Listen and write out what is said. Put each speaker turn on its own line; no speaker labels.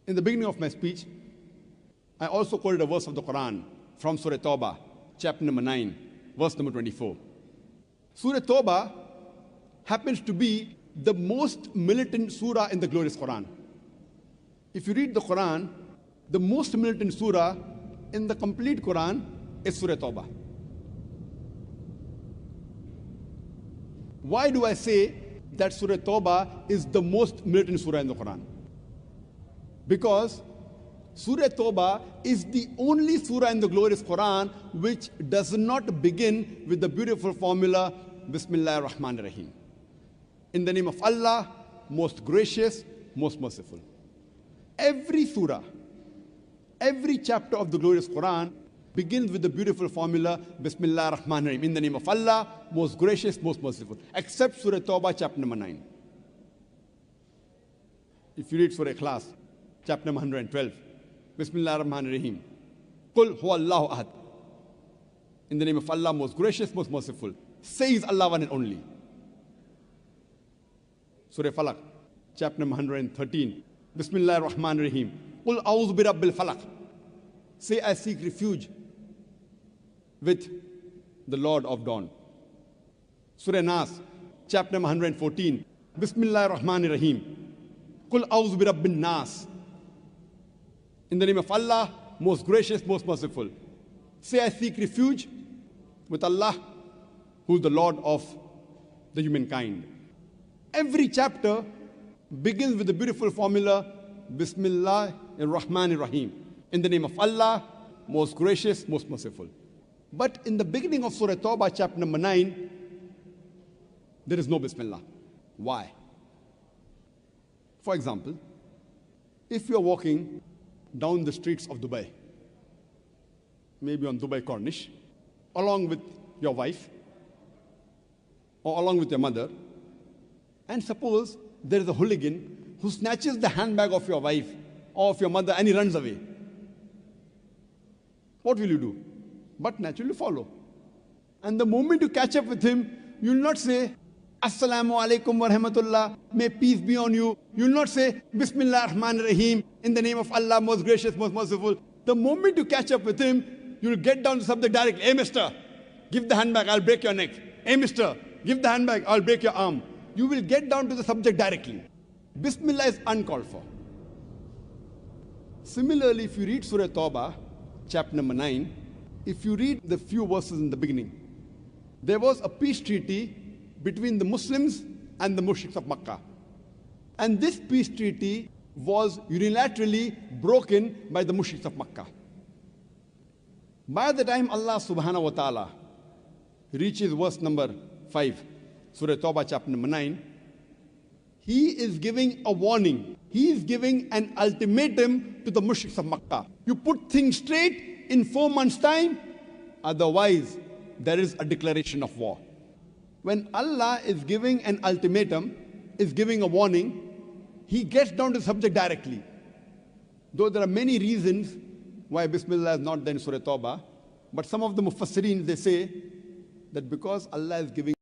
In the beginning of my speech, I also quoted a verse of the Quran from Surah Tawbah, chapter number 9, verse number 24. Surah Tawbah happens to be the most militant surah in the glorious Quran. If you read the Quran, the most militant surah in the complete Quran is Surah Tawbah. Why do I say that Surah Tawbah is the most militant surah in the Quran? Because Surah Tawbah is the only surah in the glorious Quran which does not begin with the beautiful formula, Bismillah ar-Rahman ar-Rahim. In the name of Allah, most gracious, most merciful. Every surah, every chapter of the glorious Quran begins with the beautiful formula, Bismillah ar-Rahman ar-Rahim. In the name of Allah, most gracious, most merciful. Except Surah Tawbah, chapter number 9. If you read Surah Ikhlas, chapter number 112, Bismillah ar-Rahman ar-Rahim. Qul huwa Allahu ahad. In the name of Allah, most gracious, most merciful. Says Allah one and only. Surah Falaq, chapter number 113. Bismillah ar-Rahman ar-Rahim. Qul a'udhu bi rabbil falaq. Say, I seek refuge with the Lord of Dawn. Surah Nas, chapter number 114. Bismillah ar-Rahman ar-Rahim. Qul a'udhu bi rabbin nas. In the name of Allah, most gracious, most merciful. Say, I seek refuge with Allah, who is the Lord of the humankind. Every chapter begins with the beautiful formula, Bismillah ar-Rahman ar-Rahim. In the name of Allah, most gracious, most merciful. But in the beginning of Surah Tawbah, chapter number 9, there is no Bismillah. Why? For example, if you are walking down the streets of Dubai, maybe on Dubai Corniche, along with your wife, or along with your mother, and suppose there is a hooligan who snatches the handbag of your wife or of your mother and he runs away. What will you do? But naturally follow. And the moment you catch up with him, you will not say, Assalamu alaikum wa rahmatullah, may peace be on you. You will not say, Bismillah ar-Rahman ar-Rahim, in the name of Allah, most gracious, most merciful. The moment you catch up with him, you will get down to the subject directly. Hey, mister, give the handbag, I'll break your neck. Hey, mister, give the handbag, I'll break your arm. You will get down to the subject directly. Bismillah is uncalled for. Similarly, if you read Surah Tawbah, chapter number 9, if you read the few verses in the beginning, there was a peace treaty between the Muslims and the mushriks of Makkah. And this peace treaty was unilaterally broken by the mushriks of Makkah. By the time Allah subhanahu wa ta'ala reaches verse number 5, Surah Tawbah chapter number 9, He is giving a warning. He is giving an ultimatum to the mushriks of Makkah. You put things straight in 4 months' time, otherwise there is a declaration of war. When Allah is giving an ultimatum, is giving a warning, He gets down to the subject directly. Though there are many reasons why Bismillah is not there in Surah Tawbah, but some of the Mufassirin, they say that because Allah is giving